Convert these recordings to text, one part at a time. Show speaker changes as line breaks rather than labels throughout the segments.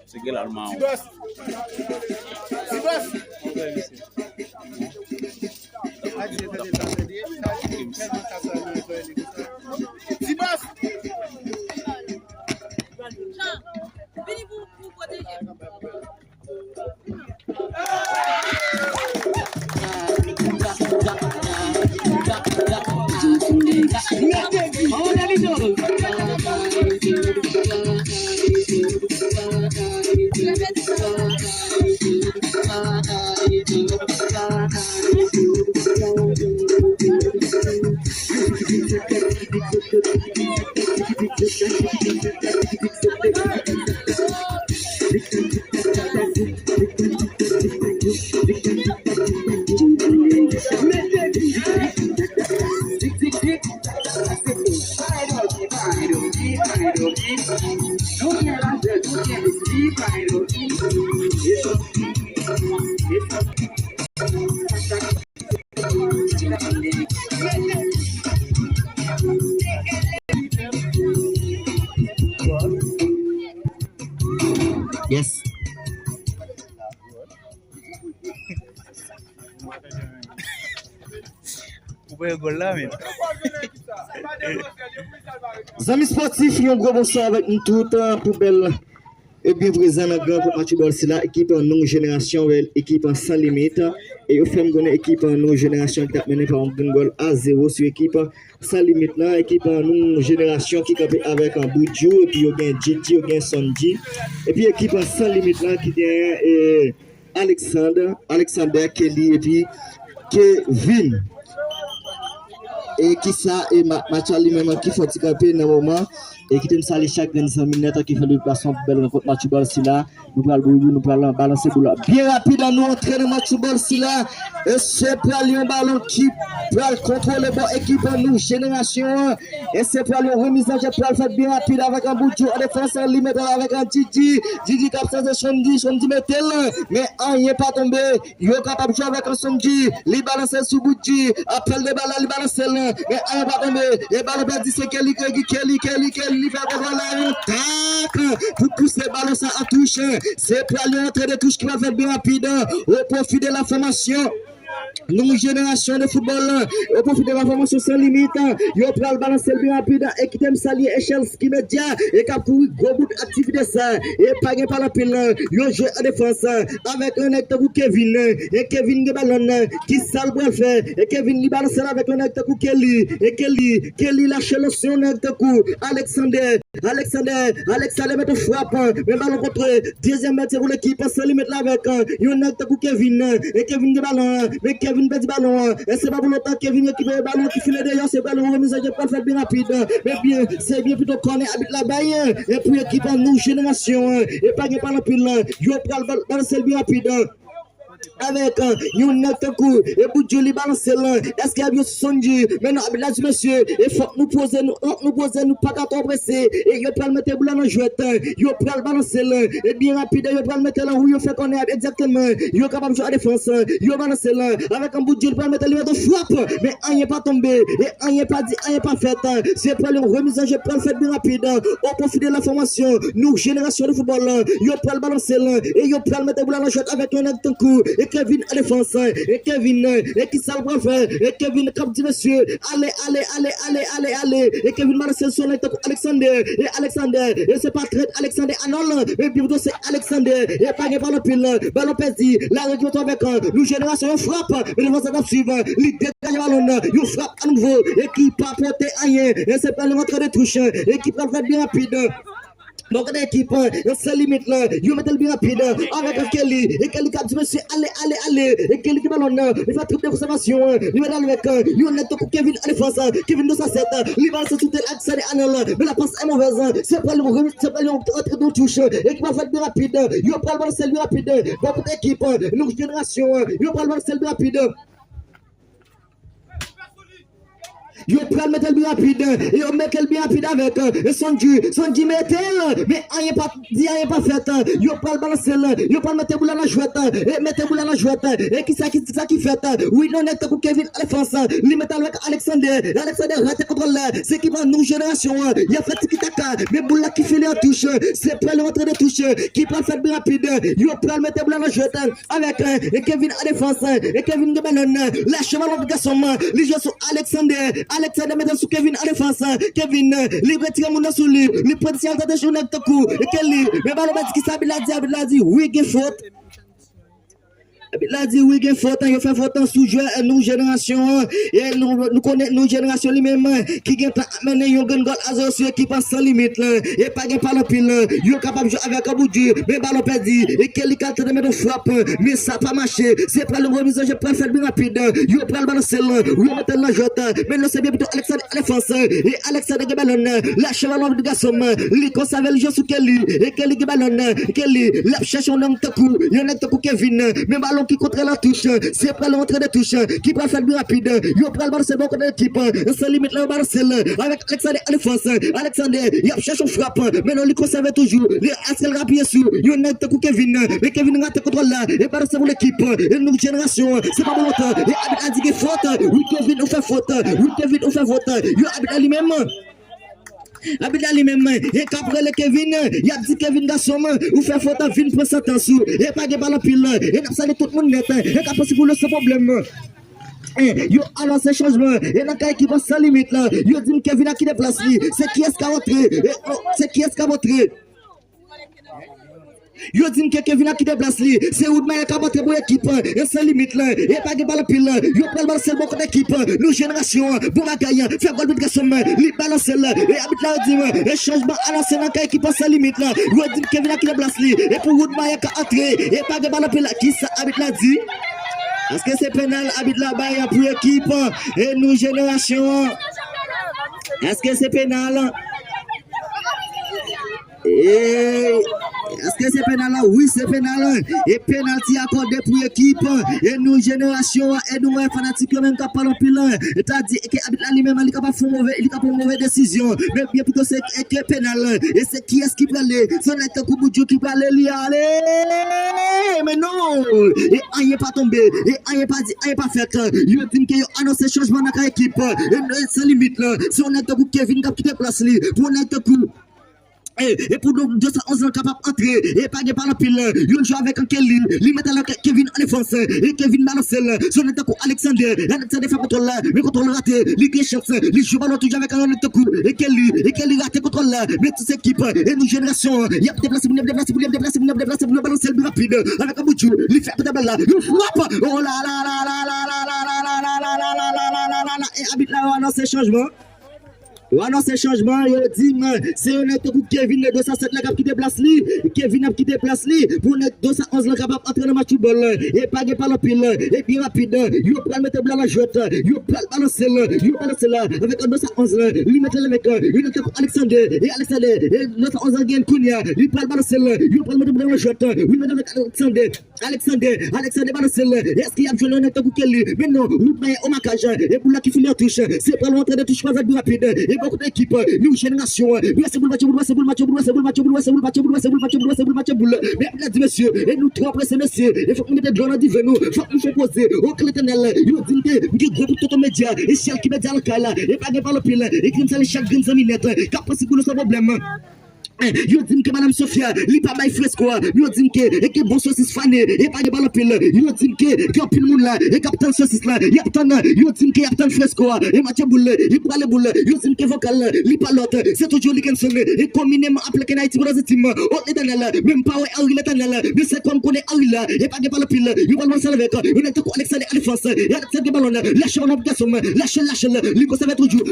C'est quel allemand?
Yes. Amis sportifs, un gros bonsoir avec nous toutes pour belle et bien présent dans le grand match ball, c'est la équipe en non génération, équipe en sans limite et au fait une équipe en non génération qui a mené par un goal à 0 sur équipe sans limite là, équipe en non génération qui campé avec un Boudjou et puis il y a Gigi, il y a Sonji et puis équipe en sans limite là qui est Alexander Kelly et puis Kevin. Et qui ça et match lui-même qui faut camper dans le moment et qui t'aime saluer chaque 25 minutes qui fait le placement pour belle rencontre match ball si là nous allons balancer boule bien rapide à nous entrer dans match ball si là et c'est pour aller un ballon qui pour contrôler bon équipe nous génération et c'est pour aller remise en jeu pour faire bien rapide avec un bout de défense limite avec un Didi capteur de Sonji metel mais rien pas tombé il est capable de jouer avec un Sonji li balancer sous Boudji appel de balle li balancer mais rien pas tombé et balle perdu c'est Kelly il va avoir la tac pour pousser le ballon ça en touche c'est pour aller entrer de touche qui va faire bien rapide au profit de la formation nous génération de football au profit de la formation sans limite il va le balancer bien rapide et qui t'aime salier échelle qui média et qui a pour gros bout d'activité ça et pas par la pile il joue en défense avec un acteur pour Kevin et Kevin de ballon qui sale pour faire et Kevin li balance avec un acteur pour Kelly et Kelly lâche le son acteur pour Alexander met un frappe mais ballon contre deuxième match pour l'équipe sans limite là avec un acteur pour Kevin et Kevin de ballon mais Kevin perd le ballon et c'est pas pour longtemps Kevin qui perd le ballon qui file d'ailleurs c'est ballon remise à jeu pour faire bien rapide mais bien c'est bien plutôt qu'on est habite là-bas et pour l'équipe en nous génération et pas par la pile yo pral balancer bien rapide avec une autre coup et Boudjou li balance là est-ce qu'il y a bien Sonji maintenant là monsieur il faut nous poser nous pas trop pressé et yo pral mettre boule dans jouette yo pral balancer là et bien rapide yo pral mettre là où yo fait qu'on est exactement yo capable jouer à défense yo balancer là avec un Boudjou pral mettre lui de frappe mais rien pas tombé et rien pas dit rien pas fait c'est pour le remise en jeu pral fait bien rapide au profit de la formation nous génération de football yo pral balancer là et yo pral mettre boule dans jouette avec un autre coup et Kevin à défense, et Kevin, et qui ça le faire, et Kevin, comme dit monsieur, allez, et Kevin Marcel son avec Alexander, et c'est pas très Alexander Arnold, et puis c'est Alexander, et pas de ballon pile, ballon perdu, la région avec nous génération frappe, et le vent s'adapte suivre, l'idée de ballon, il frappe à nouveau, et qui pas porter rien, et c'est pas le rentrée de touche, et qui peut faire bien rapide. Donc l'équipe, c'est limite là, il met le bien rapide avec Kelly, et Kelly qui a dit monsieur, allez, et Kelly qui ballonne, il fait triple de conservation, il met avec, il met Kevin à défense, Kevin de sa set, il va se soutenir Alexander Arnold, mais la passe est mauvaise, c'est pas le rentrée de touche, et qui va faire bien rapide, il prend le ballon, c'est bien rapide, donc l'équipe, nous génération, il prend le ballon, c'est bien rapide. Il prend le métal bien rapide, et on met le bien rapide avec Sonji métal, mais rien pas fait, il prend le ballon, il prend le métal boule à la jouette, et mettez boule à la jouette, et qui ça qui fait, oui, non, net pour Kevin à défense, il met avec Alexander rate contre là, c'est qui va nous génération, il a fait tiki-taka, mais boule là qui fait les touches, c'est pas le rentrée de touche, qui prend le fait bien rapide, il prend le métal boule à la jouette, avec Kevin à défense, et Kevin de ballon, lâche le ballon de garçon, il joue sur Alexander met sur Kevin à défense, Kevin, libre tire mon sous lui, le potentiel de journée de coup, et Kelly, mais ballon qui s'habille la dit, oui, il faute. Il a dit oui, il faut il fait faute sous jeu nous génération et nous connaissons nous génération lui-même qui vient amener un goal à ceux qui passent sans limite et pas gain par le pile il est capable de jouer avec Aboudji mais ballon perdu et Kelly qui de mettre frappe mais ça pas marché c'est pas le remise je prends faire bien rapide il prend le ballon seul oui mettre la jotte mais là c'est bien plutôt Alexander à défense et Alexander qui ballon lâche le ballon de garçon il conserve le jeu sur Kelly et Kelly qui ballon Kelly la cherche un homme takou il y en a takou Kevin mais ballon qui contre la touche, c'est pas l'entrée de touche, qui peut faire plus rapide, il prend le Barcel contre l'équipe, ça limite le Barcel, avec Alexander à défense, Alexander, il a cherché une frappe, mais non, il conserve toujours, il a rapide sur, il y en a un Kevin, mais Kevin rate contre là, et Barcel pour l'équipe, une nouvelle génération, c'est pas bon, et a dit qu'il faute, oui Kevin, on fait faute, il a lui-même. Abidal lui-même, et qu'après le Kevin, il a dit Kevin Gasson, ou fait faute à Vin pour sa tension, et pas de balle pile, et n'a pas de tout le monde net, et qu'à possible ce problème. Yo alors ce changement et dans cas qui va sans limite là yo dit Kevin a qui déplace lui c'est qui est-ce qui a montré yo dit que Kevin a qui déplace lui c'est Woodman qui a montré pour l'équipe et sans limite là et pas de balle pile yo prend le ballon c'est bon contre l'équipe nous génération pour la gagne fait goal de garçon li balance là et habite là dit changement à la scène dans cas qui passe sans limite là yo dit Kevin a qui déplace lui et pour Woodman qui a entré et pas de balle pile qui ça habite là dit. Est-ce que c'est pénal habite là-bas pour l'équipe et nous génération? Est-ce que c'est pénal? Est-ce que c'est pénal? Oui, c'est pénal. Et pénalty accordé pour l'équipe et nous génération et nous fanatiques même qui parlent pile. C'est-à-dire que habite là lui-même il capable faire mauvaise décision. Mais bien plutôt c'est pénal. Et c'est qui est-ce qui peut aller? C'est notre Kouboudiou qui peut aller. Mais non. Et rien pas tombé. Et rien pas dit, rien pas fait. Il dit qu'il a annoncé changement dans l'équipe. Et c'est limite là. Si on est avec Kevin qui quitte place lui, pour on est avec et pour nous 211 ans capable d'entrer et pas de par la pile il joue avec Kelly il met Kevin en défense et Kevin Marcel son attaque Alexander fait contrôle là mais contrôle raté il qui chance il joue ballon toujours avec un attaque et Kelly raté contrôle là mais toute équipe et nous génération il y a déplacé le ballon c'est rapide avec Aboudjou il fait la balle là il frappe oh là et habite là on annonce changement. Voilà ces changements, il dit c'est honnête pour Kevin 207 la cap qui déplace lui, Kevin a qui déplace lui pour 211 la capable entrer dans le match football et pas de par le pile et bien rapide, il prend mettre blanc la jouette, il prend balancer là avec 211 il met avec il Alexander et 211 gagne Kounia, il prend balancer là, il prend mettre blanc la jouette, il met avec Alexander balancer là, est-ce qu'il y a joué honnête pour Kelly? Mais non, il met au marquage et pour là qui finit en touche, c'est pas l'entrée de touche pas plus rapide. Beaucoup d'équipes, nous génération, mais la dit monsieur, et nous trois pressés messieurs, il faut que nous mettions de l'eau dans nous, il faut que nous fassions poser au clé éternel, il faut que gros tout ton média, et celle qui met dans le cas là, et pas de par le pile, et qui nous allait chaque green minute, car possible ce problème. Yo dit que madame Sophia, li pas bay fresco. Yo dit que bon saucisse fané et pas de ballon pile. Yo dit que pile monde là et capitaine saucisse là. Y a tant yo dit que y a tant fresco et Mathieu boule, il prend les boules. Yo dit que vocal li pas l'autre. C'est toujours li qui sonne et communément appelé Haïti pour le team. Oh l'éternel, même pas Henri l'éternel, mais c'est comme connaît Henri là et pas de ballon pile. Yo va lancer avec. On est tout Alexandre à défense. Et Alexandre ballon lâche en obligation, lâche li conserve toujours.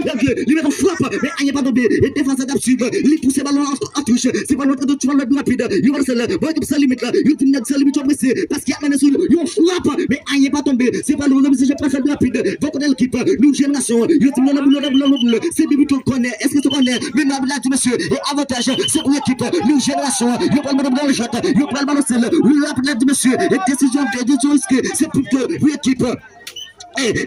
Li met en frappe mais il pas tombé et défense d'absurde. Li pousse ballon en touche, c'est pas notre tu vas le plus rapide. You va celle, moi qui ça limite là, you tu n'as ça limite pressé parce qu'il y a mené sur you frappe mais il n'est pas tombé. C'est pas le même si je préfère rapide. Va connaître l'équipe, nous génération, you tu n'as la boule, c'est début tu connais, est-ce que tu connais? Mais là tu monsieur, et avantage c'est pour l'équipe, nous génération, you prends le ballon shot, you prends le ballon celle, you rapide monsieur, et décision de risque, c'est pour que l'équipe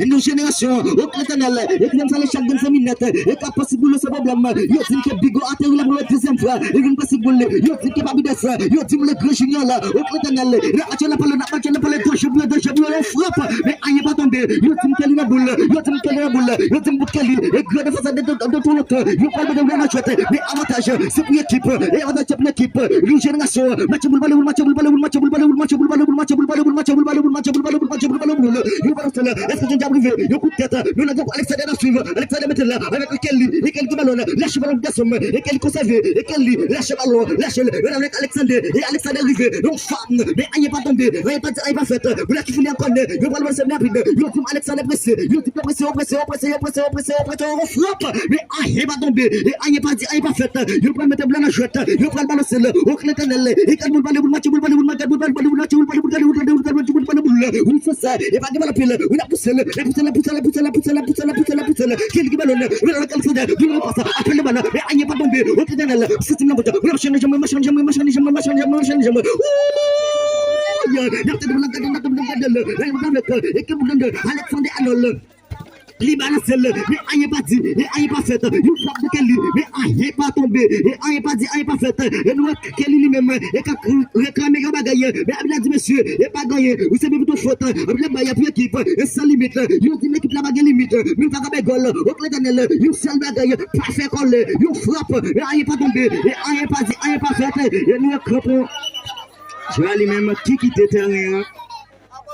nos générations, au Clétanel, et qui n'aiment pas les chaque 25 minutes, et qu'à possible ce problème, yo dit que Bigo a terminé pour la deuxième fois, et qu'il possible, yo dit que Babides, yo dit le grand junior là, au Clétanel, il a pas le deux jeux, on frappe, mais il n'est pas tombé, yo dit qu'il y a boule, yo dit qu'il y a boule, yo dit qu'il y a et grand de façon de tout le temps, yo parle de la chouette, mais avantage, c'est pour l'équipe, et avantage pour l'équipe, nos générations, match boule, est-ce que tu as arrivé? Yo coup de tête, nous l'avons Alexandre à suivre, Alexandre mettre là, avec Kelly, et Kelly ballon, lâche ballon de garçon, et Kelly conservé, et Kelly lâche ballon, avec Alexandre, et Alexandre arrivé, donc femme, mais il n'est pas tombé, il n'est pas fait, vous l'avez fini encore, yo ballon c'est rapide, yo dit Alexandre pressé, yo dit pressé, on frappe, mais il n'est pas tombé, et il n'est pas dit, il n'est pas fait, yo prend mettre blanc à jouette, yo prend le ballon c'est là, au Clétanel, et quand vous parlez, vous faites ça, et pas de ballon pile, vous la poussez, quel ballon, vous la calcule, vous le passez, appelez le ballon, mais il n'est pas tombé, au Clétanel, c'est une lampe, vous la chaîne, Alexandre Arnold. Il balance mais il n'est pas dit, et il n'est pas fait. Il frappe de Kelly, mais il n'est pas tombé, et il n'est pas dit, il n'est pas fait. Et nous, Kelly lui-même, et quand réclamer un bagage, mais il a dit, monsieur, il n'est pas gagné, vous savez plutôt faute, il y a plus d'équipe, et sans limite, il dit l'équipe la bagarre limite, mais il va faire goal, au Clétanel, il seul bagage, pas fait coller, il frappe, mais il n'est pas tombé, et il n'est pas dit, il n'est pas fait. Et nous, crampons, je vais lui-même qui quitte le terrain.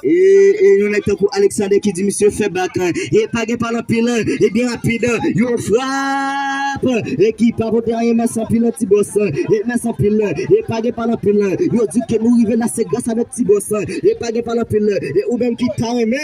Et nous sommes pour Alexandre qui dit monsieur fait bac et pas par la pile et bien rapide yo frappe et qui pas pour derrière mais sans pile petit boss et mais sans pile et pas par la pile yo dit que nous arriver là c'est grâce avec petit boss et pas par la pile et ou même qui t'a aimé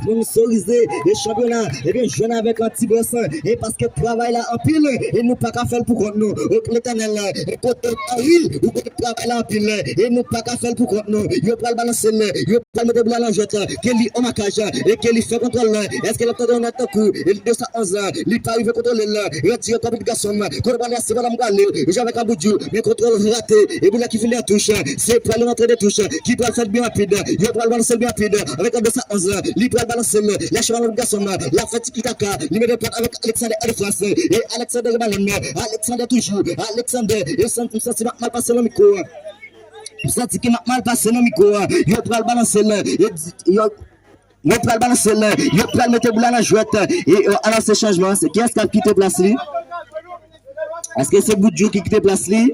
sponsorisé les championnats et bien jeune avec un petit boss et parce que travail là en pile et nous pas qu'à faire pour contre nous au L'éternel et côté Henri ou côté travail là en pile et nous pas qu'à faire pour contre nous yo pas le balancer yo pas mettre blanc en jette Kelly au marquage et Kelly fait contrôle est-ce que l'autre donne un coup il 211 il pas arrivé contrôler là retire comme le garçon quand on c'est madame Galil j'avais un bout mais contrôle raté et vous là qui fait la touche c'est pour aller rentrer des touches qui peut faire bien rapide yo pas le balancer bien rapide avec un 211 il balancer lâche ballon de garçon la fête qui taka il met de pointe avec Alexandre à France et Alexandre ballon Alexandre toujours Alexandre et senti ça c'est mal passé le micro senti qui mal passé le micro il va le balancer il va le balancer il va mettre blanc la jouette et alors ce changement c'est qui est-ce qui a quitté place lui est-ce que c'est Boudjou qui quitte place lui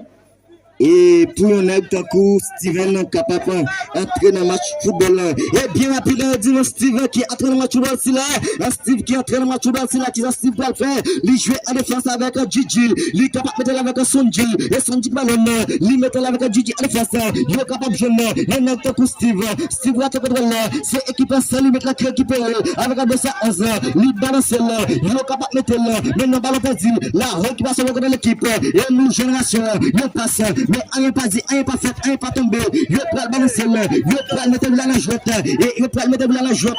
et pour un aigle d'un coup, Steven capable d'entrer dans le match football. Et bien rapidement, dit Steven qui entre dans le match football, c'est là. Steve qui entre dans le match football, c'est là. Qui est Steve va le faire. Il joue en défense avec Gigi. Il est capable de mettre avec Sonji. Et Sonji ballon. Il met avec Gigi en défense. Il est capable de jouer. Et un aigle d'un coup, Steve. Steve va te contrôler. C'est équipe seule. Il met la clé équipe avec un 211. Il balance là. Il est capable de mettre là. Maintenant, ballon perdu. La récupération de l'équipe. Et nous, génération, il passe. Mais il n'est pas dit, il n'est pas fait, il n'est pas tombé. Il peut le balancer, il peut le mettre dans la jouette, et il peut le mettre dans la jouette.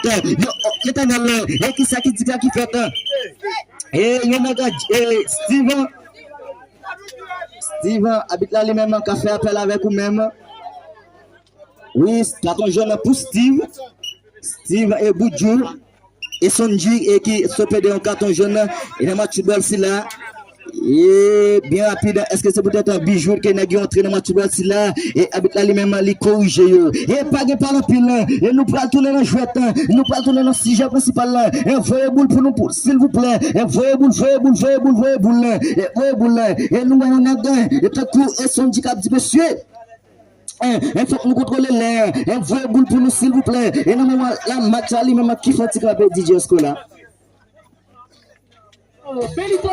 L'éternel, et qui c'est qui dit qui fait? Et il y a Steven habite là lui-même, qui a fait appel avec vous-même. Oui, carton jaune pour Steve et Boudjou, et Sonji, et qui se pède en carton jaune, et le match de football, c'est là. Et bien rapide, est-ce que c'est peut-être un bijou qui est entré dans le match là et avec la lui-même les corriger et pas de par le pile et nous prenons tourner dans jouette, nous prenons tourner dans le sujet principal là et voyez boule pour nous s'il vous plaît et voyez boule et nous on a gain et tout coup et son handicap dit monsieur il faut que nous contrôler l'air et voyez boule pour nous s'il vous plaît et nous la match là lui-même qui fait handicap DJ Scola.
Belito.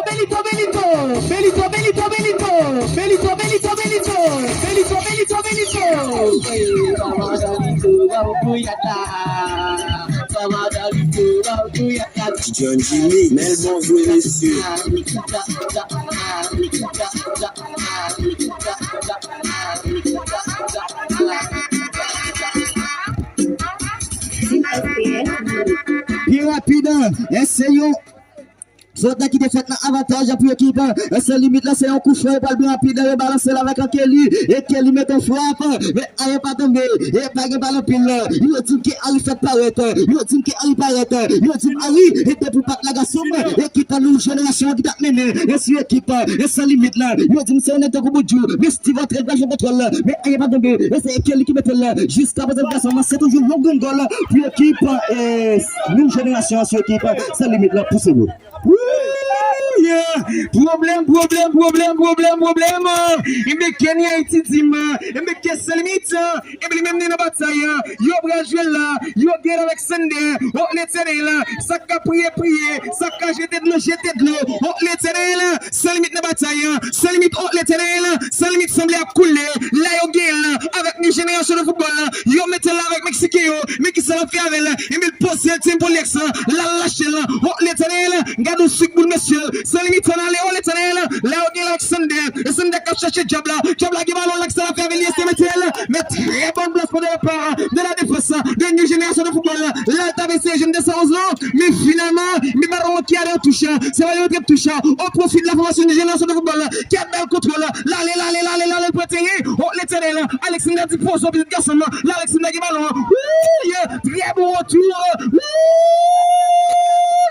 John Jimmy, Mel bonjour messieurs.
Bien rapide, essayons. Soit qui défait l'avantage pour l'équipe. C'est limite là, c'est un coup franc, pas bien rapide, et balancer là avec Kelly. Et Kelly met un frappe, mais il n'est pas tombé. Et pas de ballon pile. Il a dit qu'Ali fait paraître. Il a dit qu'Ali paraître. Il a dit qu'Ali était pour pas la garçon. Et qui t'a une génération qui t'a mené. Et sur l'équipe, et c'est limite là. Il a dit que c'est un état comme Dieu. Mais Steve très bien, je contrôle. Mais il n'est pas tombé. Et c'est Kelly qui met là. Jusqu'à présent, c'est toujours un bon goal pour l'équipe. Et une génération sur l'équipe. C'est limite là, poussez-vous.
Problème. Et bien, Kenya est ici, et bien, qu'est-ce que limite, et bien, même dans la bataille, yo jouer là, yo guerre avec Sunday, oh, l'éternel, ça qu'a prié, ça qu'a jeté de l'eau, oh, l'éternel, ça limite la bataille, ça limite, oh, l'éternel, ça limite semble à couler, là, yo guerre avec une génération de football, yo mettez là avec Mexique, mais qui s'en fait avec, et bien, le poste, c'est pour l'ex, la lâche là, oh, l'éternel, garde au sucre pour monsieur, ça limite, on a les, oh, l'éternel, là, yo guerre avec Sunday, et Sunday qui a cherché Jabla qui va l'air ça fait venir mais très bonne place pour le départ de la défense de une génération de football. Là, t'avais ces jeunes de 11 ans, mais finalement, mes barons qui allaient toucher, c'est vrai, ils touché au profit de la formation de génération de football qui a bien le contrôle. Là, le poitier, oh, l'éternel, Alexandre dit pour son petit garçon, là, Alexandre qui ballon, très bon retour,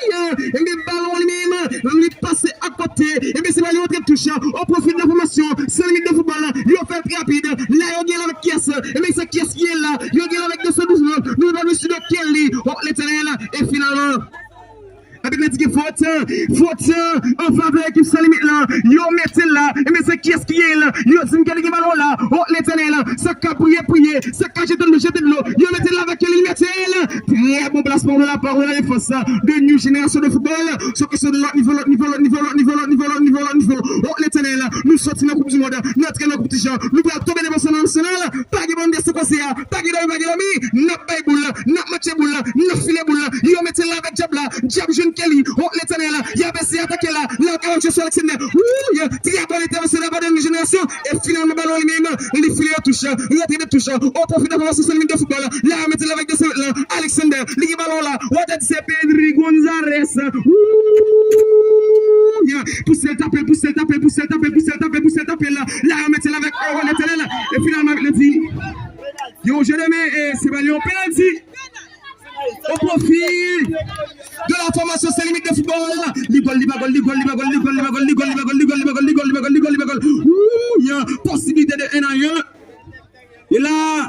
et les ballons lui-même, lui passer à côté, et bien c'est pas lui qui touche au profit de la formation, c'est le limite de football, il a fait rapide, là il y a avec Kies, et bien c'est Kies qui est là, il y a avec 212, nous allons sur le Kelly, oh l'éternel, et finalement, avec les tickets faute, en faveur de l'équipe sans limite là, yo mettez là, et bien c'est qui est là, yo c'est qui ballon là, oh l'éternel, ça qu'a prié, ça qu'a jeté de l'eau, yo mettez là avec Kelly, mettez là, très bon placement de la part de la défense, de new génération de football, sauf que c'est de l'autre niveau, oh l'éternel, nous sortons la Coupe du Monde, notre la Coupe du Champ, nous allons tomber des personnes nationales, pas de bon c'est passé, pas de l'ami, notre baïboule, notre match boule, notre filet boule, yo mettez là avec Jabla, Jab jeune Kelly, oh l'éternel, il y a baissé attaqué là, là quand je suis Alexandre, très bonne intervention de la part de la génération, et finalement ballon lui-même, les filets touchent, il y a des touches, au profit de la formation de football, là mettez là avec Alexander, les ballons là, what c'est Pedri Gonzalez, poussez le taper là, là mettez là avec l'éternel, et finalement il dit, yo je l'aimais, et c'est ballon penalty. Au profit de la formation, c'est limite de football. Ligol. Possibilité de 1-1. Et là,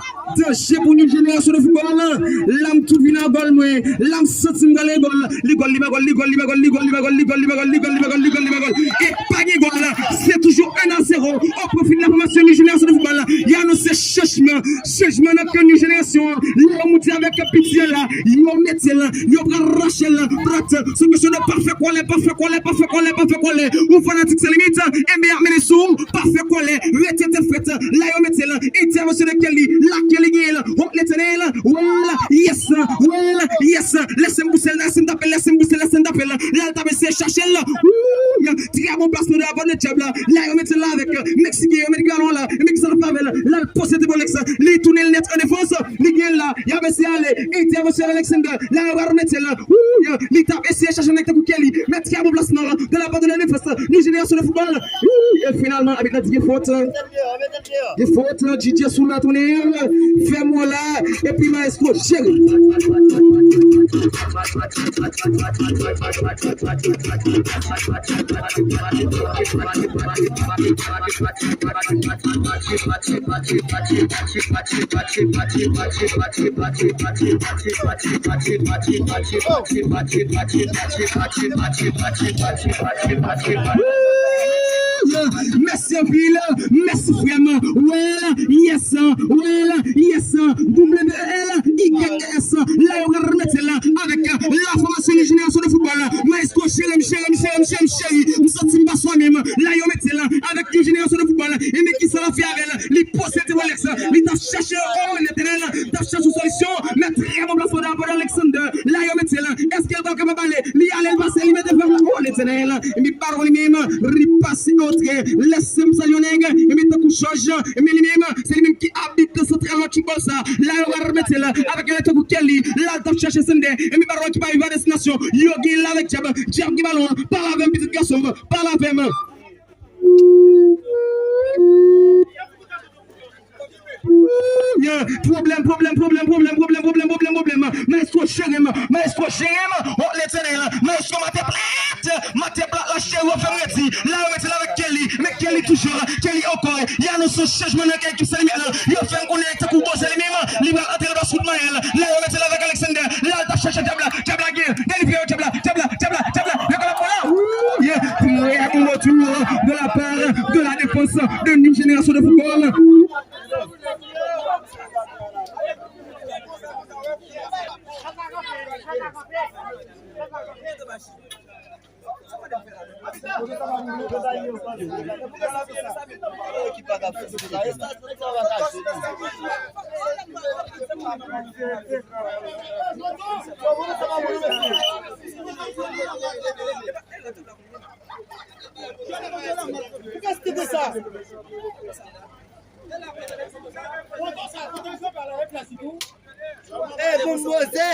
chez pour une génération de football, l'âme tout vient à gol, l'âme sorti dans les gols, et pas de gol, c'est toujours 1-0 au profit de la formation d'une génération de football. Il y a annoncé changement dans une génération, l'homme monté avec pitié là, il va mettre là, il va racher là, ce monsieur de parfait collé, ou fanatique c'est limite, et bien amener sous, parfait collé, retete fait, là il va mettre là, intervention de Kelly, la Kelly Gale, oh l'éternel, voilà, yes, laissez-moi pousser, laissez-moi taper, là taper, c'est chercher là, très bon placement de la bonne table là, il va mettre là avec Mexique, il va mettre galon là, il va mettre ça la favela, là le poste de Bolex, il tourne le net en défense, il gagne là, il va baisser aller, intervention d'Alexander, là il va remettre là, il tape, essayer de chercher avec Kelly, mais très bon placement de la part de la défense, une génération de football, et finalement avec la petite faute, Didier sous la tournée, fais-moi là, et puis maestro, chérie. Merci Ville, merci vraiment. Well, yes, double L, IKS, là on va remettre là avec la formation de génération de football. Maestro chéri, nous sortons pas soi-même. Là on met là avec une génération de football. Et mais qui ça va faire avec les possède Alex, il t'a cherché l'éternel, t'a cherché une solution, mais très bon place pour Alexander. Là on met là, est-ce qu'elle va comme baller? Li aller passer, il met devant l'éternel. Et mais par lui-même, repasser autre, laisse-moi saluer, et met un coup change, et mais lui-même, c'est lui-même qui habite ce travail qui bosse. Là on va remettre là avec le coup Kelly, là t'a cherché Sunday, et mais par qui va à destination. Yogi là avec Jab qui ballon, parle avec un petit garçon, parle avec moi. Problème. Maestro Chérim, oh l'éternel, maestro Mateplat, la chère au fermetti, là on met avec Kelly, mais Kelly toujours, Kelly encore, il y a nos changement qui s'est mis là, il a fait un connect pour bosser les mêmes, il va entrer dans sous Maël, là on met avec Alexander, là t'as cherché Tabla Guerre, délivrer Tabla, un retour de la part de la défense de une génération de football.
Qu'est-ce que c'est ça? Eh, bon Mosè!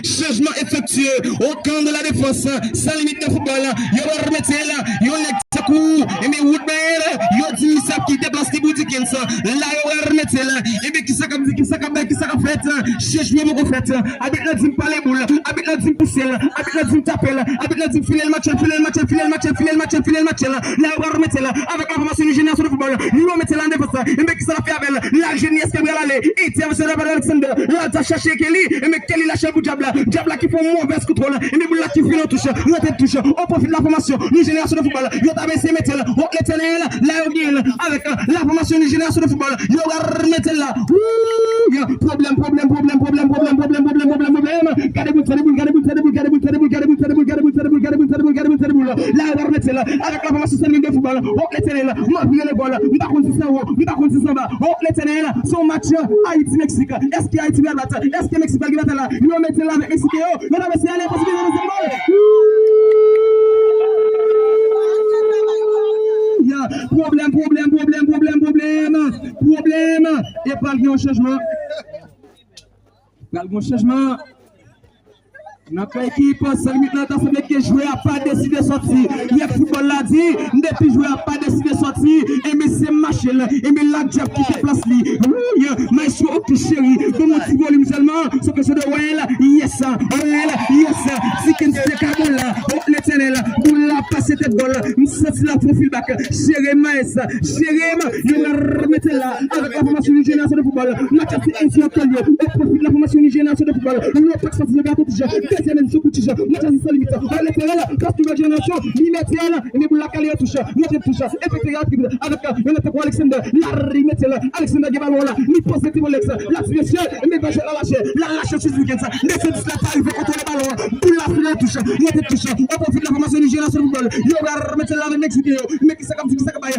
Changement effectué au camp de la défense, sans limite de football. Il va remettre là, il va coup, et mais Woodman, il dit ça qui déplace les boutiques. Là, il va remettre là, et bien qui ça fait, changement beaucoup fait. Avec la team parler boule, avec la team pousser, avec la team taper, avec la team filer le match. Là, il va remettre là, avec la formation de génération de football. Il va mettre là en défense, et bien qui ça fait avec la jeunesse qui va aller. Et tiens, monsieur Alexander, là, tu as cherché Kelly, et mais Kelly lâche pour Diabla qui fait un mauvais contrôle, et mais là qui fait une touche, on profite de la formation, une génération de football, il va baisser mettre là, l'éternel, là, avec la formation d'une génération de football, il va remettre là, problème, là, il va remettre là, avec la formation de football, l'éternel, l'éternel, son match Haïti-Mexique, est-ce qu'il y a Haïti va battre, est-ce que Mexique va battre là, il va mettre là avec Mexique, il va mettre là, problème, et pas le changement. Notre équipe, Salimit Nata, c'est que jouer à pas décidé de sortir. Il y a football là dit, depuis jouer à pas décidé de sortir. Et mais c'est machine, et mais la job qui se place lui. Oui, mais je suis au chéri. Comme mon petit volume seulement, ce que je dois yes, si qu'un se cabole là, l'éternel, pour la passer tête balle, nous sortir la profil back. Chéri Maes, il va remettre là, avec la formation du génération de football. La carte est ainsi en quel lieu, et profil de la formation du génération de football. Il n'y a pas que ça se regarde déjà. Deuxième édition pour toucher, notre assistant limite. L'éternel, parce que la génération, l'immédiat, et pour la carrière touche, notre touche, effectivement, avec notre Alexander, la remettre là, Alexander Guébalon là, ni positif Alex, la situation, mais va la lâcher sur le week-end, laissez tout cela arriver contre le ballon, pour la finale touche, notre touche, on profite de la formation du génération de football, il va remettre là avec Mexique, mais qui ça comme ça comme la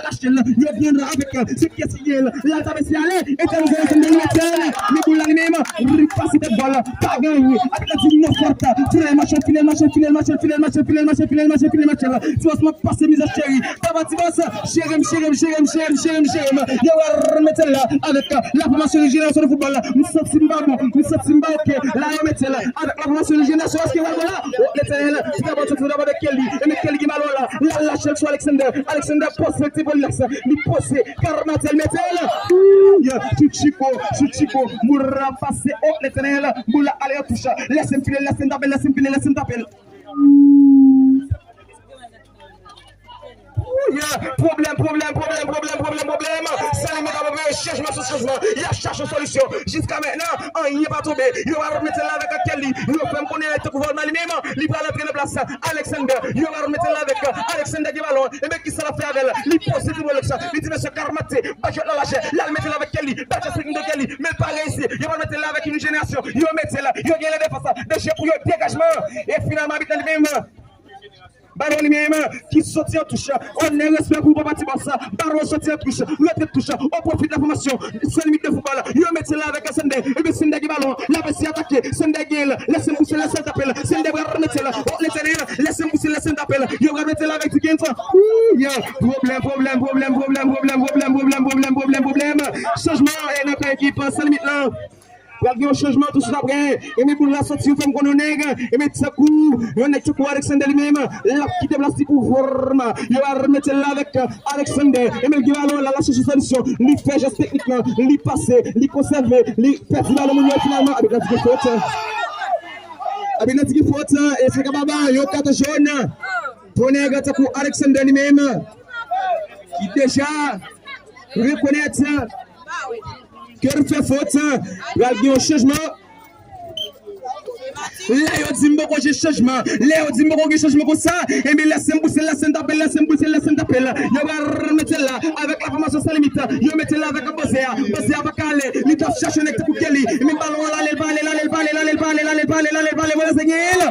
lâche là, il viendra avec ce qui est signé là, t'as baissé aller et t'as nous fait mais pour la même, repasser de balle, pas gagné, Atlético non forte, final match, tu vas me passer mise à chérie, t'as battu ça, chérim, il va remettre là avec la formation de génération de football, nous sommes Simba, ok, là on met là avec la formation de génération, est-ce qu'il va là, l'éternel, tu vas battre tout d'abord de Kelly, et Kelly qui m'a là, la lâche sur Alexander poste, c'est bon l'axe, il pose, Carmatel Metel, Chico, Moura passer, oh l'éternel, Moula allez touche, laisse-moi filer, laisse-moi taper. Problème. Ça les met dans le changement sur changement. Il y a cherche une solution. Jusqu'à maintenant, il n'est pas tombé. Il va remettre là avec Kelly. Il va faire connaître le gouvernement lui-même. Il va rentrer de place. Alexander. Il va remettre là avec Alexander qui va loin. Et bien qui ça la fait avec elle. Il pose cette évolution. Il dit monsieur Carmaté. Bachot la lâche. Là, il met là avec Kelly. Bachot de Kelly. Mais pas ici. Il va mettre là avec une génération. Il va mettre là. Il va gagner les défenses. Des pour le dégagement. Et finalement, il va lui-même. Baron lui-même qui sortit en touche, on est respect pour Papa Tibassa, Baron sortit en touche, l'autre touche, on profite de la formation, c'est limite de football, il va mettre là avec Sende, et bien Sende qui ballon, là va s'y attaquer, Sende Gale, laissez-moi pousser la scène d'appel, Sende va remettre là, oh l'éternel, laissez-moi pousser la scène d'appel, il va remettre là avec Tigenza, problème, changement et notre équipe, c'est limite là. Il y a un changement tout ça après. Et mais pour la sortie, il faut qu'on nègre. Et mettre ça coup. On est tout Alexander lui-même. Là, qui déplace pour forme. Il va remettre là avec Alexander. Et mais il va la lâcher sur solution. Il fait geste techniquement. Il passe. Il conserve. Il fait finalement. Avec la petite faute. Avec la petite faute. Et c'est comme ça. Il y a 4 jaunes. Pour nègre, ça pour Alexander lui-même. Qui déjà reconnaît. Que fait faute, il y a un changement. Léo Dimbo j'ai changement. Léo Dimbo j'ai changement comme ça. Et bien laissez-moi pousser la scène d'appel. Il va remettre là avec la formation sans limite. Il va mettre là avec un Bosea va caler. Il doit chercher un pour Kelly. Et bien ballon là, il voilà c'est Gaël.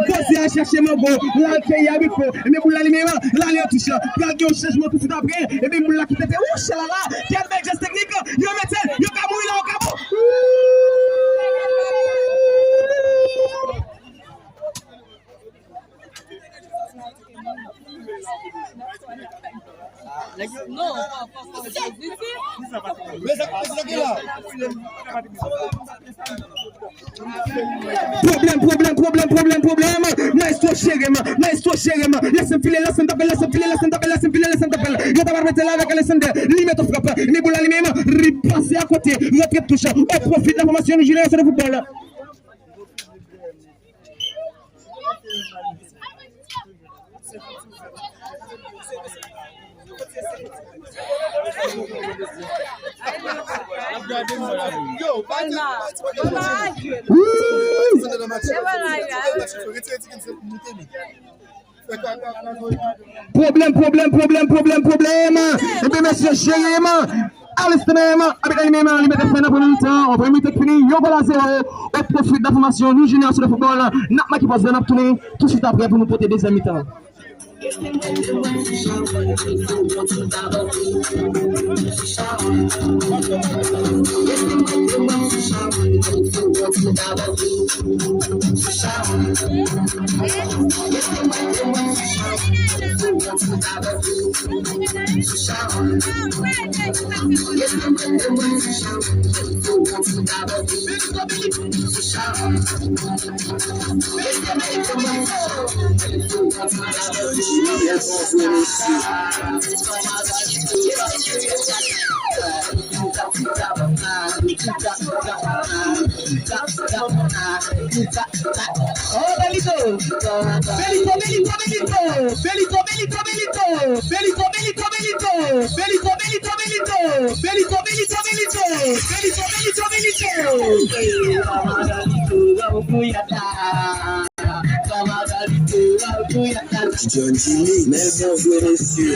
Bosea chercher mon beau. Là il fait avec vous. Et bien pour la lumière, là il touche. Il y a un changement tout de suite après. Et bien pour la qui était ouch là là. Quel bel geste technique. Il va mettre, il va mourir là au capot.
Non,
problème. Maestro Chérema. Laisse-moi filer, laisse-moi taper. Il va mettre là avec Alexander. Limite au frappe. Niboula lui-même. Repasser à côté. Retrait touche. On profite de la formation de génération de football. Problème. Et bien, monsieur Chérema. Alexander, avec les mêmes, il met fin à premier temps. On peut mettre fini. Yo, voilà 0. On profite de la formation. Nous, génération de football. N'a qui passe dans la tournée. Tout de suite après pour nous porter des amis.
John Jimmy, Melbourne joué dessus.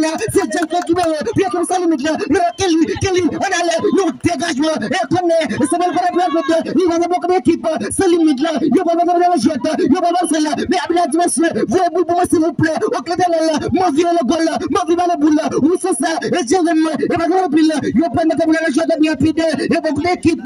là, c'est Jeff qui me puis comme ça limite là, Kelly, on allait, nous dégagement, et comme c'est bon qu'on a pris il va beaucoup d'équipe, c'est limite là, il va pas la jette, il va pas ça là, mais à la dimension, vous pour moi s'il vous plaît, ok là, moi viens le goal là, moi viens le boule là, où c'est ça, et Jérémy, et pas le pile là, il va pas mettre la jette bien rapide, et beaucoup d'équipe.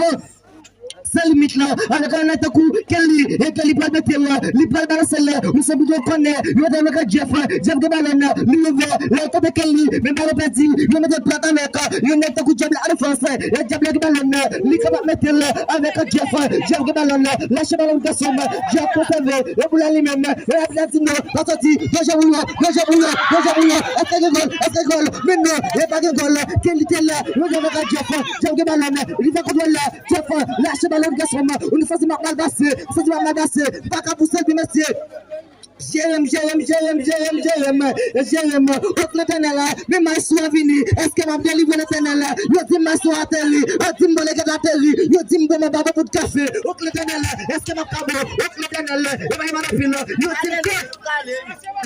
sans limite là, avec un attaque Kelly, et Kelly pas de terre, il parle dans celle-là, où ça bouge connaît, il va dans le Jeff de Ballon, l'ouvert, la tête de Kelly, mais pas le petit, il met de plate avec, il n'est pas de à la France, et Diable de Ballon, il va mettre avec Jeff de Ballon, lâche ballon de somme, Jeff Potevé, et vous l'allez même, et la platine, la sortie, déjà boulot, est-ce que goal, maintenant, et pas de goal, Kelly était là, le gars avec Jeff de Ballon, il va contre là, Jeff, lâche ballon de somme, on fait mal passé, pas qu'à pousser du monsieur. J'aime, mais ma soeur vini, est-ce que ma belle est l'éternel? Yo dis ma soeur à télé, yo dis mon légat à télé, yo dis mon baba pour de café, au l'éternel, est-ce que ma cabo, au l'éternel, et ma pile, yo dis que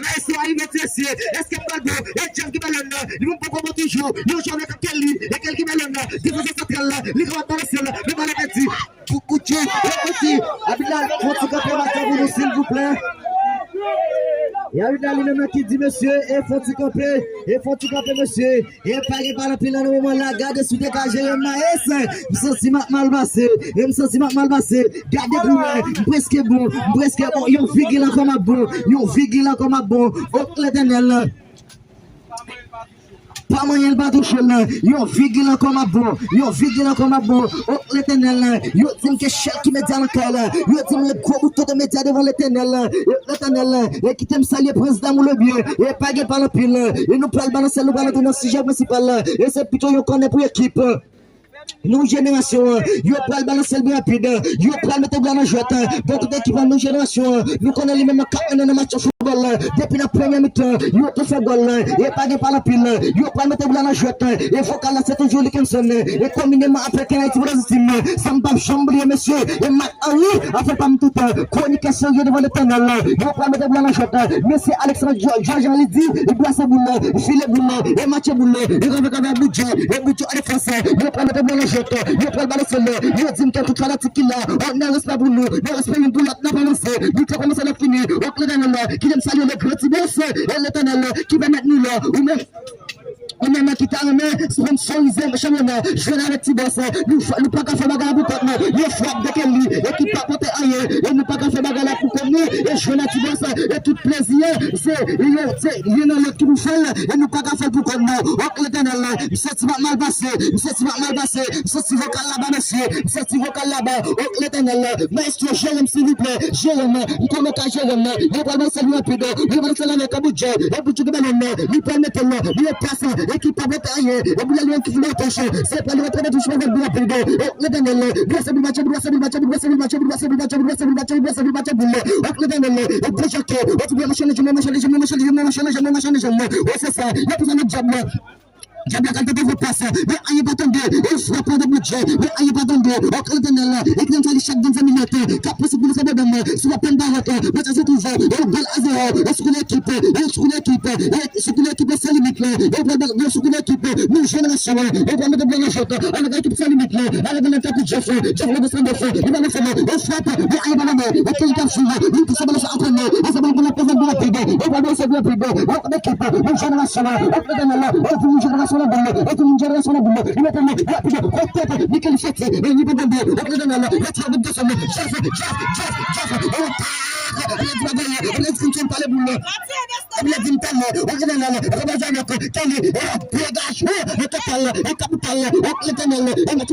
ma soeur il est ici, est-ce que pas d'eau, et Jeff qui ballonne, ils vont pas comme toujours, yo j'en ai Kelly, et Kelly ballonne, qui vous est central là, les grands parcelles, le ballon petit, beaucoup de petit, Abdallah, votre café s'il vous plaît. Il y a une ligne qui dit monsieur, il faut-il camper, monsieur. Et pas la pile dans le moment là, gardez sous dégagé, maïs. Je me sens mal passé, gardez-vous, presque bon, yon vigilant comme un bon, au l'éternel. Pas moyen de toucher là, yo vigilant comme un bon, oh l'éternel, yo dis que chef qui met dans le cœur là, yo dis le gros bouton de médias devant l'éternel, et qui t'aime saluer président ou le bien, et pas par le pile, et nous parlons balancer le ballon de notre sujet principal là, et c'est plutôt yo connaît pour l'équipe. Nous génération, yo pral balancer le rapide, yo pral mettre blanc en jouette, beaucoup d'équipes nous génération, nous connaissons les mêmes cartes dans le match de football, depuis la première mi-temps, yo te fait goal, et pas de par la pile, yo pral mettre blanc en jouette, et faut qu'à la c'est toujours les Kemson, et combinément après qu'il a été brésilienne, ça me pas chambrier monsieur, et Mac-Henri, a fait pas tout temps, communication devant le tunnel, yo pral mettre blanc en jouette, monsieur Alexandre Georges Lidi, il doit sa boule, filet boule, et match boule, et avec un budget, et budget à français, yo pral mettre blanc en jouette, yo pral balancer le, yo dit que tout la tiki là, on n'a respect pour nous, n'a respect une boule, n'a balancé, nous qui commence à la finir, au l'éternel, qui aime saluer le gros boss, et l'éternel, qui va mettre nous là, ou même on même qui t'a remis sponsorisé le championnat, je vais avec Tibos, nous pas qu'à faire bagarre pour contre nous, nous frappe de Kelly, et qui pas porter ailleurs, et nous pas qu'à faire bagarre pour contre nous, et je vais avec Tibos, et tout plaisir, c'est il y en a l'autre qui nous fait, et nous pas qu'à faire pour contre nous, au l'éternel, c'est mal passé, c'est vocal là-bas, monsieur, c'est vocal là-bas, au l'éternel, maestro Jérôme, s'il vous plaît, Jérôme, nous connaissons Jérôme, nous parlons de lui rapide, nous parlons de lui avec un budget, et budget de ballon, nous permettons, nous est passant, équipe à bataille, et vous allez qui vous touche, c'est pas le retrait de touche avec le rapide, le dernier, grâce à match, c'est ça, il y a besoin de diable. Diable quand tu vous passes, mais aïe pas tomber, il frappe de budget, mais aïe pas tomber, au l'éternel, et quand tu chaque 20 minutes, cap possible de faire sur la peine d'arrêt, mais c'est toujours, et balle à zéro, et sur l'équipe, sans limite, et sur l'équipe, nous génération, et pour mettre bien les choses, avec l'équipe sans limite, avec l'attaque de Jeff, le dessin de feu, il va le faire, et frappe, mais aïe pas tomber, et quelqu'un suivant, nous qui sommes à entraîner, et ça va nous présenter de rapide, et va nous servir rapide, et l'équipe, nous génération, et l'éternel, et nous génération. Et tout le monde gère son boulot. Il met un mot rapide, peut-être, nickel fait, et il n'y a pas de boulot. Et le donne, le travail de son chef, il a dit pas le boulot. Il a dit tellement, on est là, on va jamais que Kelly, dégage, le total, le capital, le tunnel, et match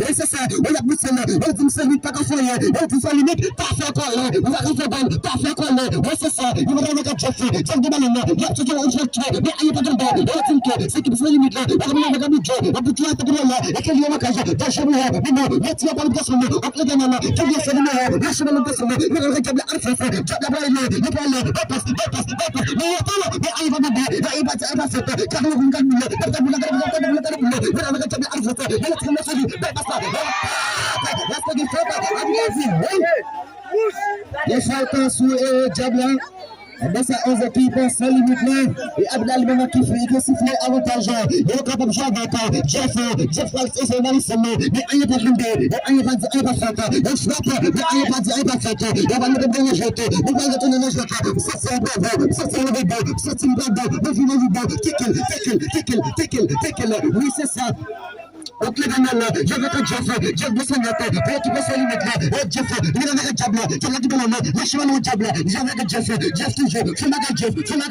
et c'est ça, on a poussé là, on dit c'est lui pas qu'à faire, on dit ça limite, pas faire quoi, on va faire balle, pas faire quoi, ouais c'est ça, il va avec Jeff de ballon, il y a toujours un jeu, mais il n'y a pas de balle, on dit que c'est qui peut limite là, on va avec un budget, on peut tuer de là, et qu'il y a un cage, dans chez moi, mais non, il y a pas de personne, on peut gagner là, qu'il y a ce numéro, lâche le personne, il va récupérer la face, la balle, le balle, passe, mais il y a pas là, mais il va me battre, il va faire, car on va gagner, les falcons sous Diable. Dans sa 11 équipes, sans limite là. Et Abdel Maman qui siffle avantage. Il est capable de jouer avec Jeff Fox et ses malisses. Mais il n'y a pas de rumbe, il n'y a pas de fait. Il frappe, mais il n'y a pas de fait. Il va nous donner le jeu. Il va nous donner le jeu. Ça c'est un bravo, ça c'est un bravo, ça c'est un bravo. Tickle. Oui, c'est ça. Donc les gamins, je veux que Jeff de son côté, et tu peux se limiter là, Jeff, il est avec Diable, tu l'as dit bon, le chemin au Diable, j'avais que Jeff toujours, tu m'as Jeff, le Diable,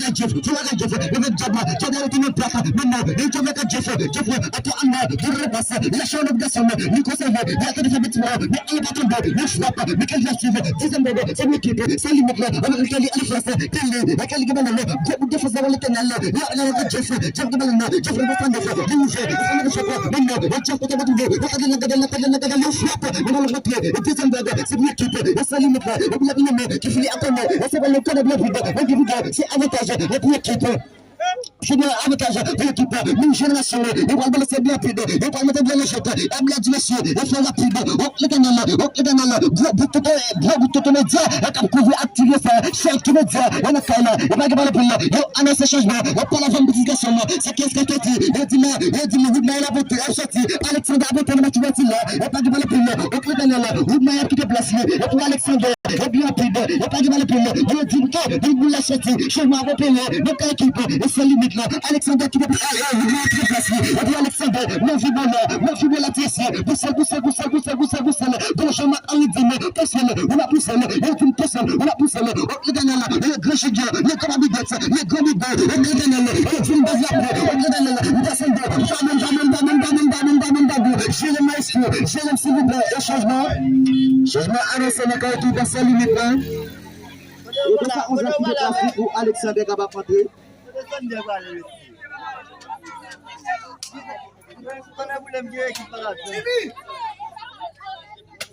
tu as été une plaque, maintenant, et tu veux que Jeff, attends, Anna, tu repasses, la chambre de son, lui conserve, il a fait des bêtises, mais il va tomber, le frappe, mais quel geste, deuxième bébé, c'est une équipe, c'est limite là, avec lequel il est face, quel gamin, de face avant le canal, là, Jeff de Balana, Jeff de Bastande, il bouge, il se met de maintenant, Jeff peut être trouvé, le frappe, il va le retirer, le deuxième bébé, c'est une équipe, et ça limite là, et puis il y a une qui finit à attendre, et c'est le cas de la c'est avantage, la première équipe. Je veux avantage de l'équipe, une génération, et on va laisser bien rapide, et on va mettre bien le jeu, et bien du monsieur, et faire rapide, le canal, tout média, et comme vous pouvez activer ça, chaque média, on a fait là, et pas le pays, on a ce changement, on prend la vente d'utilisation, c'est qu'est-ce que tu dis, et dis-moi, vous m'avez la beauté, Alexandre a beauté, mais tu vas dire là, et pas du mal le pays, et le canal, vous m'avez qui déplace, et pour Alexandre, et bien rapide, et pas du mal le pays, et dis que vous l'achetez, changement à payer, donc l'équipe, et c'est limite là, Alexandre qui déplace, et puis Alexandre, mon fibon la pièce, Boussel, dans le chemin en rythme, on a poussé, le gagnant, le grand chignon, le comabidette, le grand bidon, le gagnant, le film bazar, le descendant, j'ai le maestro, j'ai le s'il vous plaît, et changement annoncé dans la équipe, c'est limite là. Et de ça, on a qui déplace pour Alexandre qui va rentrer.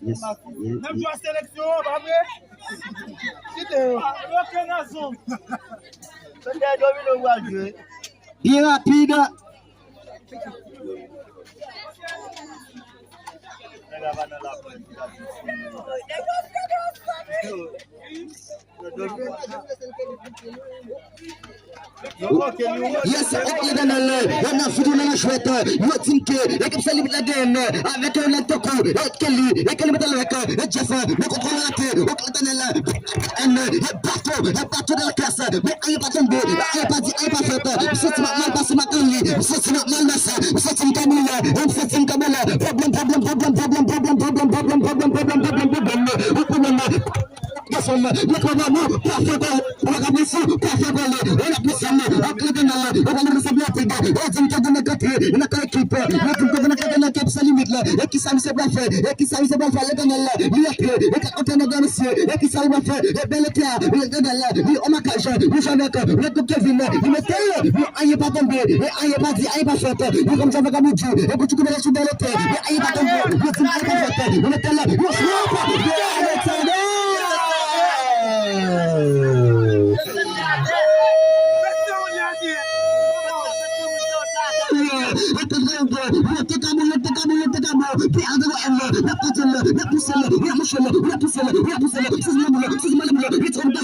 Yes. Même pour la sélection, pas vrai? Il est rapide. Yes, on a fini la chouette, le tinké, l'équipe s'allume la gaine, avec un Toko, et Kelly, et Kelly met avec Jeff, le contrôle raté, au Clantanel, et partout dans la classe, mais il n'est pas tombé, il n'est pas dit, il n'est pas fait, c'est mal passé ma Kelly, c'est mal passé, c'est une Camilla,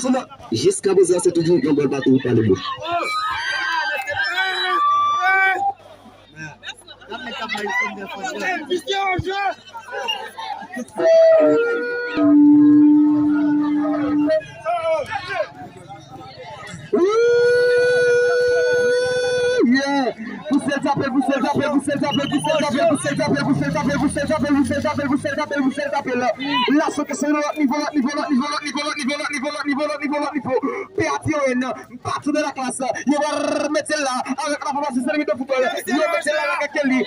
problème, jusqu'à présent, c'est toujours un bon bateau par le bout. Partout de la classe, il va remettre là avec la formation de football. Il va mettre là avec Kelly,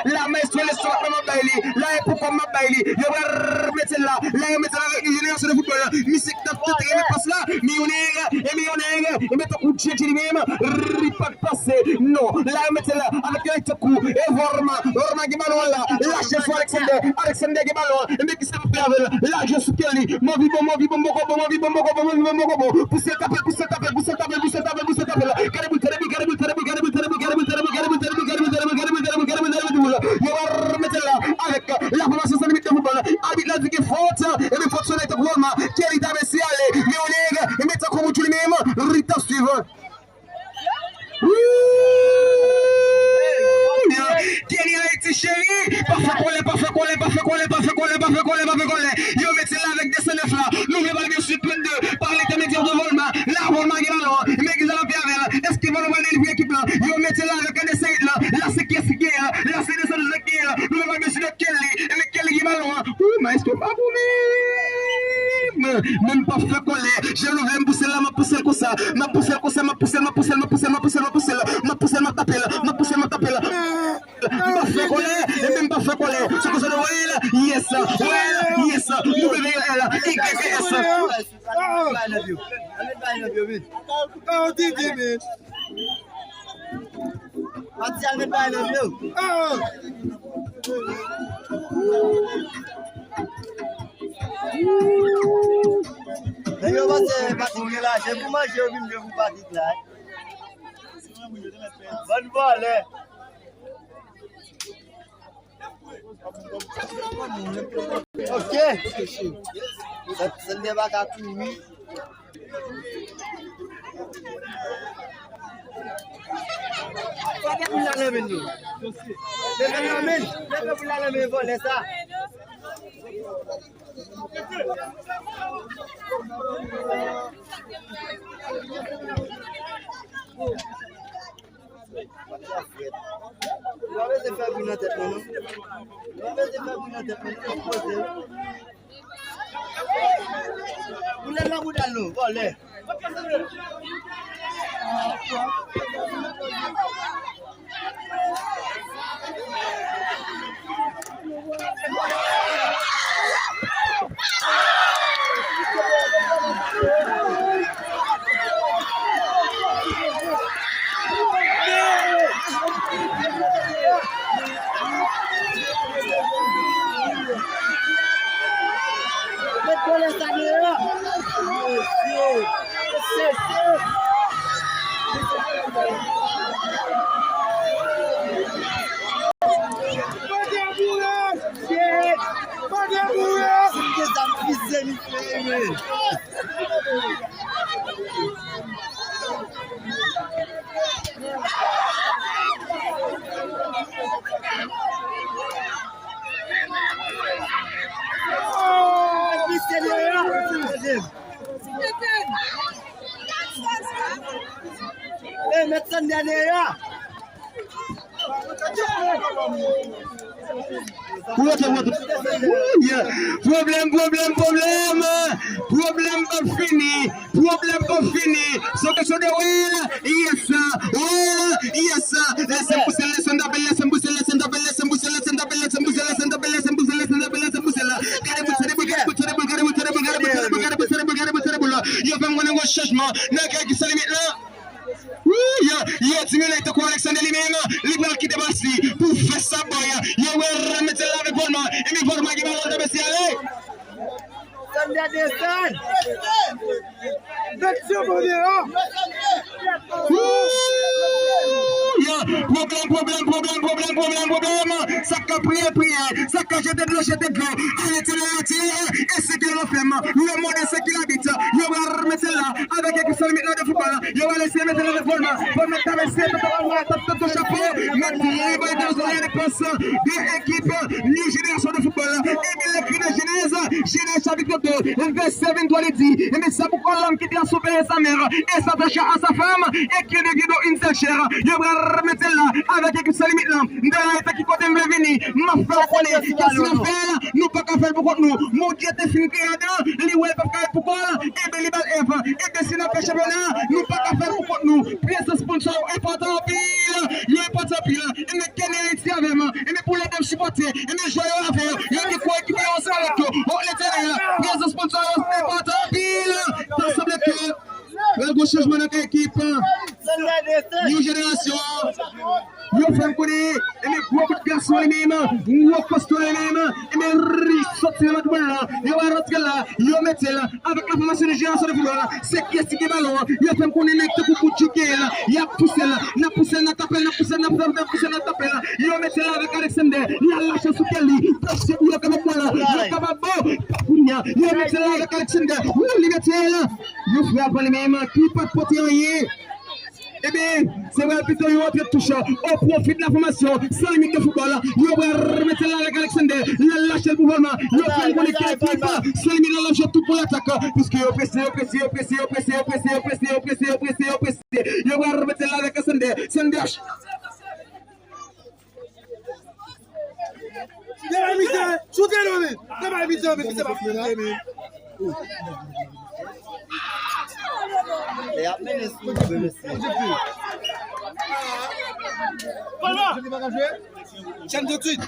la maestro, là et pourquoi ma baili. Il va remettre là, il va mettre là avec une génération de football. Musique de passe là, millionnaire, et mettre un coup de chien même, ripat passé. Non, là il mettre là avec un coup, et Vorma qui ballon là, lâche sur Alexander qui ballon, et mais qui s'est perdu, lâche sur Kelly, mon vie, pousser taper, avec la formation de football, avec la faute, et le fonctionnaire de Roma, Kelly Davesiale, Léoneg, et mettre comme tu lui-même, chéri. Parfait collé, parfait collé, parfait collé, parfait collé, parfait collé, parfait collé. Yo mettez là avec des CNF là. Nous venons bien sûr 22 par l'intermédiaire de Volma. Là, Volma qui est là, mais qui est là, est-ce qu'ils vont nous vendre une équipe là? Yo mettez là avec un essai là. Là, c'est qui est là? Là, c'est des autres qui est là. Nous venons bien sûr de Kelly. Mais Kelly qui va loin. Mais est-ce que pas pour moi? Même pas fait coller. Je le vais me pousser là, m'a poussé comme ça. M'a poussé comme ça, m'a poussé, m'a poussé, m'a poussé, m'a poussé, m'a poussé, m'a poussé, m'a tapé là, m'a poussé, m'a tapé là. Pas fait coller, et même pas fait coller. Ce que je dois voir là, yes, well, yes, nous bébé là, IKS.
Yo você bater lá, je vous manger au milieu vous bater là. Bonne voile. OK. Ça ne débat qu'à tout oui. Pas que vous l'allez nous. Vous l'allez voler ça. Problème pas fini. Ce que je dis, yes, laissez pousser, laissez taper, laissez pousser, laissez taper, laissez pousser, laissez taper, laissez pousser, laissez taper, laissez pousser, laissez taper, laissez pousser là. Yo fais mon changement, n'a qu'à qui s'alimite là. Yo, tu quoi Alexandre lui-même, libéral qui dépasse pour faire ça, boy. Yo, remettez là avec Volma, et mes Volma qui va le débaisser, allez. Problème. Ça qu'a prié, ça qu'a jeté de l'eau, arrêtez, et c'est que l'on fait, le monde est ce qu'il habite. Yo va remettre là, avec quelques seul minutes de football, yo va laisser mettre là de Volma, pour mettre traverser, ton chapeau, maintenant, il va être dans la réponse de l'équipe New Génération de football, et le cri de Genèse chapitre 2, verset 23 dit, et mais ça pourquoi l'homme qui doit sauver sa mère et s'attacher à sa femme, et qui ne guide une seule chair, yo va remettre là, avec quelques seul minutes là, de la qui côté me venir, ma frère, qu'est-ce qu'on fait là, nous pas qu'à faire pour nous, mon Dieu t'es fini créateur, les ouais pas qu'à pourquoi, et bien les balles F, et bien si nous fait championnat, nous pas qu'à faire pour nous, puis ce sponsor important pile, il est important pile, et mais quel est ici avec moi, et mais pour les deux supporter, et mais joyeux à faire, il y a des quoi qui vont ensemble avec eux, on les tient, puis ce sponsor important pile, ça semble que le changement de l'équipe, New Génération, yo femme connaît, et mes beaucoup de garçons les mêmes, ou costaud les mêmes, et mes riches sortent de la là, yo va rentrer là, yo mettre là, avec la formation de génération de football, c'est qui est qui ballon, yo femme connaît mec tout pour chiquer là, y a poussé là, n'a tapé, yo mettre là avec Alexander, il a lâché sous Kelly, parce que yo comme moi là, yo capable yo mettre là avec Alexander, ou il mettre là, yo fait pas les mêmes, qui pas porter rien.
Eh bien, c'est vrai, plutôt, il va toucher au profit de la formation, sans limite de football. Il va remettre là avec Alexander, il lâche le mouvement, il va faire le calcul, sans limite de lâcher tout pour l'attaque, puisque il va presser, il va remettre là avec Alexander,
Voilà. Tiens tout de suite.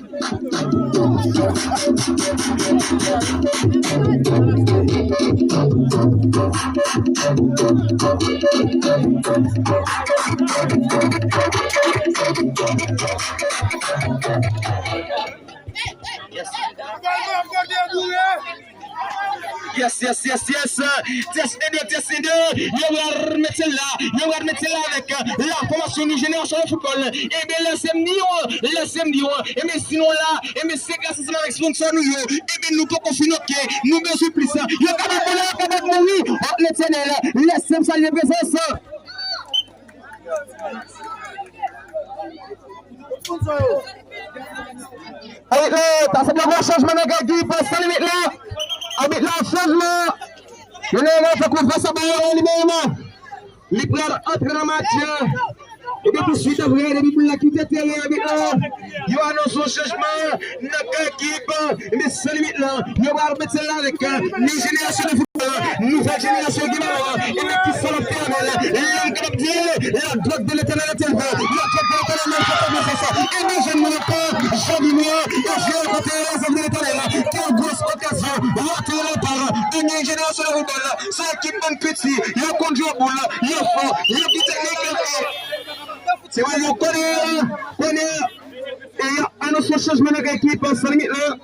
Yes. Test les deux. Il va remettre là avec la formation du génération de football. Et bien, le samedi, et bien, sinon là, et bien, c'est grâce à avec sponsor nous, et bien, nous pouvons finir, nous besoin plus. Il y a quand même mourir. L'éternel, laisse-moi saluer présence. Allez, t'as fait un changement de l'équipe, ça limite là. Avec le changement, je l'ai fait qu'on fasse à balle lui-même. Il prend entrer dans le match. Et puis tout de suite après, il pour la quitter terrain avec là. Il va annoncer un changement dans l'équipe. Mais ça limite là. Il va remettre là avec une génération de football. Nouvelle génération qui va. Et qui sont le terrain. La drogue de l'éternel est élevée. La drogue de l'éternel est élevée. Et nous, je ne me pas. Jean-Binois. Et je vais rencontrer les hommes de l'éternel. Quelle grosse occasion. Retour la part. Une génération de football. C'est l'équipe bonne petit. Il y a conduit au boule. Il y a fort. Il y a qui technique. C'est vrai, on connaît. Et il y a un autre changement de l'équipe. Ça limite là.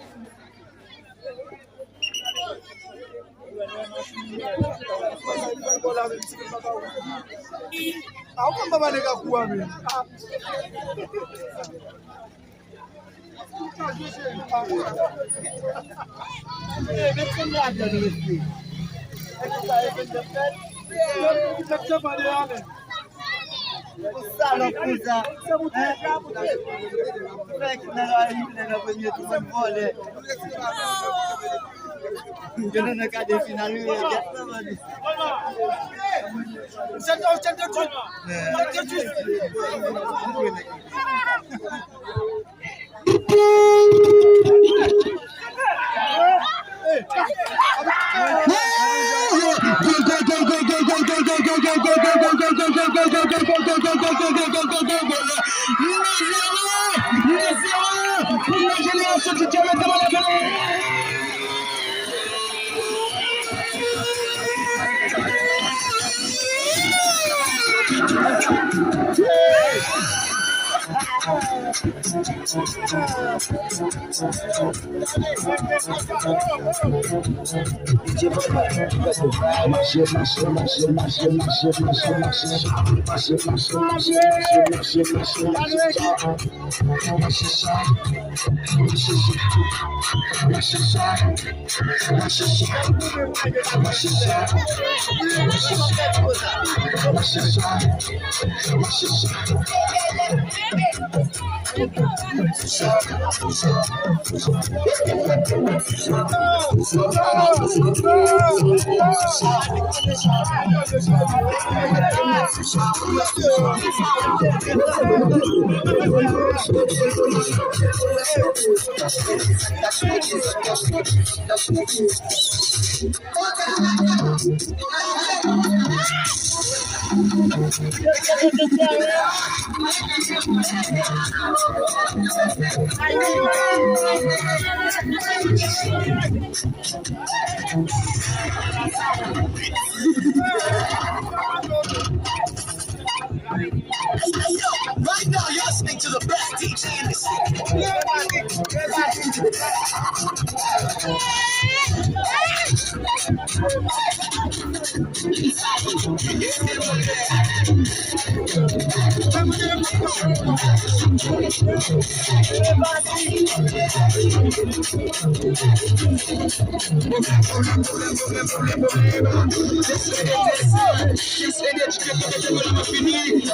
Right now, you're listening to the best DJ in the city.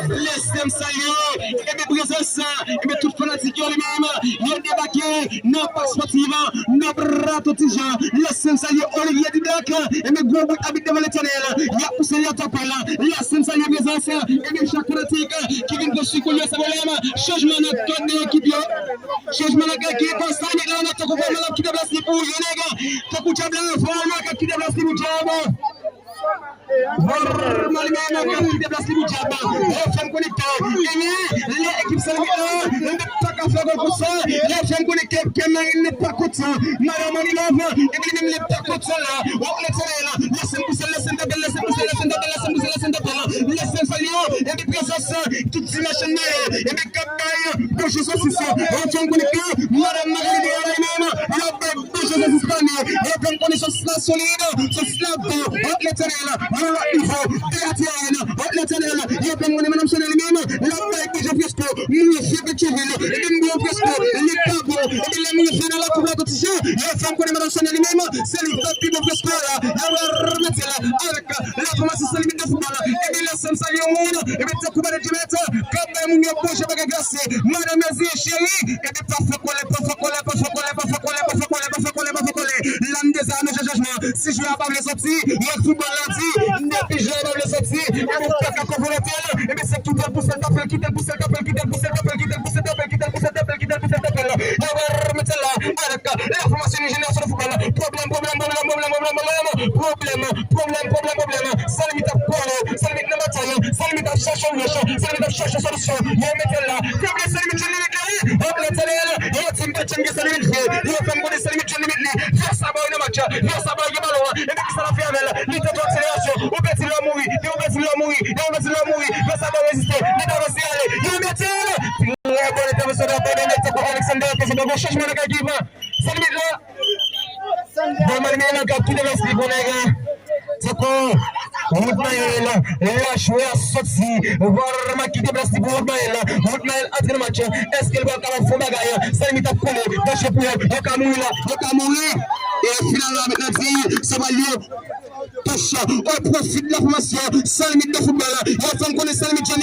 Laisse them saluer, et mes présents, et mes toutes fanatiques eux-mêmes, ils ont débarqué, non pas sportivement, non pas tout le gens, laisse them saluer Olivier Dudac, et mes gros bouts habitent devant l'éternel, il y a poussé les tapes là, laisse them saluer mes présents, et mes chaque fanatique qui viennent de Chicoulio, ça va l'aime, changement de tonne d'équipe, changement de l'équipe, ça y est là, on a tout couvert, qui déplace les poules, les gars, tout coup de chabla, voilà, qui déplace les poules, qui déplace les boudjabas, les femmes connectées, les équipes salmières, ne pas qu'à faire comme ça, les femmes connectées, qui n'est pas comme ça, Madame Anilov, et puis même les pas comme ça là, on les tient là, laissez pousser, laissez taper, laissez pousser, laissez taper, laissez pousser, laissez taper, laissez saluer, et puis présence, toutes ces machines, et puis campagne, bouche saucisson, on tient connecté, Madame Marie, elle-même, la bouche saucisson, et puis connaissance solide, ce slap, on les tient là. Il faut l'éternel, l'éternel, il y a bien mon madame Sonel même, la paix que je fresco, nous c'est que tu veux, et bien mon fresco, les tableaux, et bien les mouches dans la coupe de tissu, la femme qu'on est madame Sonel même, c'est le fait que mon fresco là, la remettre là, avec la commence à limite de football, et bien la scène salut au monde, et bien tu couper de mettre, comme même mon bouche avec glacé, madame Asie chérie, et bien pas faut coller, pas faut coller, pas faut coller, pas faut coller, pas faut coller, pas faut coller, pas faut coller, l'âme des armes de jugement, si je vais avoir les sorties, le football lundi. Depuis je vais le sortir, et mon caca convolatile, et bien c'est qui te pousse le tapel, qui te pousse le tapel, qui te pousse le tapel, qui te pousse le tapel, qui te pousse le tapel, qui te pousse le tapel. On va remettre là, avec la formation du génération de football. Problème. Ça limite à parler, ça limite à bataille, ça limite à chercher un méchant, ça limite à chercher solution. On met là, comme ça limite à limite, on met là, on tient pas de ça limite, on fait monter ça limite à limite, faire ça dans le match, faire ça dans le ballon, et puis ça la fait avec l'idée d'accélération. On va tirer la mouille, on va tirer la mouille, mais ça va résister, mais ça va s'y aller, on va tirer. La bonne intervention de la bonne émission pour Alexander, que c'est un changement de l'équipe. Ça limite là. Bon, malgré le cap qui devait se décoller, c'est quoi? Woodmail, la joué à sorti, voir qui déplace pour Woodmail, Woodmail entre le match, est-ce qu'il va faire un bagaille? Ça limite à coller, dans ce point, on va mourir, et finalement, maintenant, ça va lieu. On profite de la formation, sans limite de football. Il faut qu'on connaisse la limite de limite.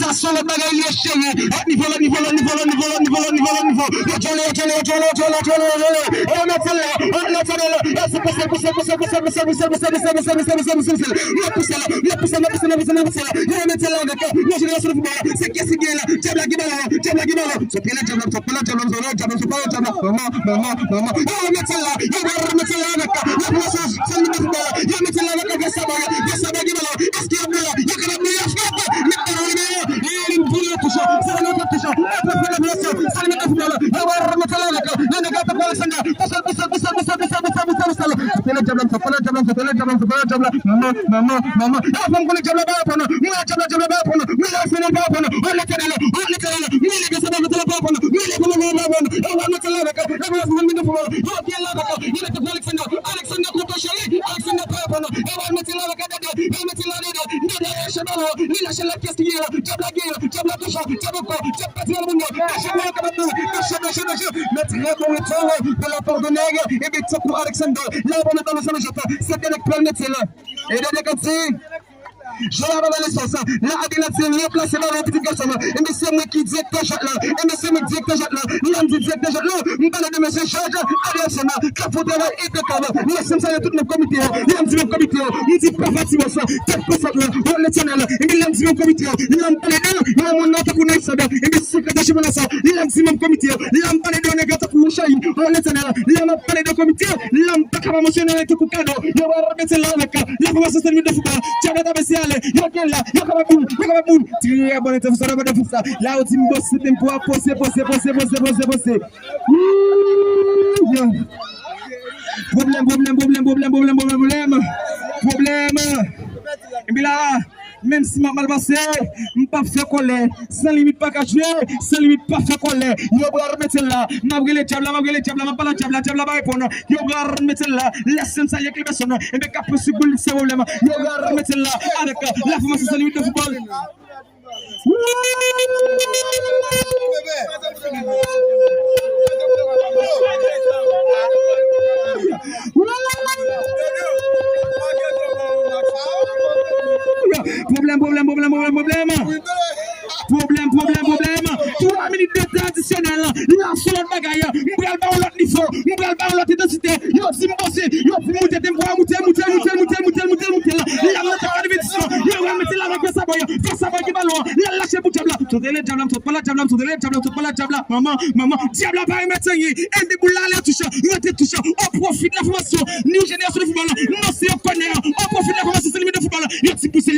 Ça sent le bagage les chéris. Niveau. Je vais avoir l'essence. Là, avec la télé, placé dans le petit garçon. Et mais c'est moi qui directeur chat là. Et mais c'est moi directeur chat là. L'homme du directeur chat là. Je parle de monsieur Charles. Allez, c'est là. Capot travail et de cave. Laissez-moi ça tout le comité. L'homme du comité. Il dit pas facilement ça. 4% là. On le tient là. Et mais l'homme du comité. L'homme parle de nous. L'homme n'a pas connu ça. Et mais c'est que je me laisse ça. L'homme du comité. L'homme parle de nous. Gata pour Chahi. On le tient là. L'homme parle de comité. L'homme pas capable d'émotionner et tout coucado. Il va remettre là avec la formation de football. Tu as d'abord aller. Yokel là. Yakababoun. Très bonne intervention de ça. Là où tu me bosses, c'est pour poser. Problème. Et puis là, même si ma mal passé, je pas faire colère, sans limite pas cacher, sans limite pas faire colère. Yo va remettre là, m'a brûlé diable, m'a pas la diable va répondre. Yo va remettre là, laisse ça y est personne et bien cap sur boule c'est problème. Yo va remettre là avec la formation sans limite de football. Problème. 3 minutes de temps additionnel. Là, sur l'autre bagaille. Nous allons pas l'autre niveau. Nous allons pas l'autre intensité. Yo, si vous bossez, yo, si vous montez, monter. Là, on a pas de vision. Yo, on va mettre là avec ça, boy. Faire ça, boy, qui ballon. Là, lâchez pour diable. Sauter les diables, pas la diable. Maman. Diable, pas y mettre. Et des boules là, les touches. Rentrez touche. On profite de la formation. New génération de football. Non, c'est on connaît. On profite de la formation, c'est limite de football. Yo, si poussez,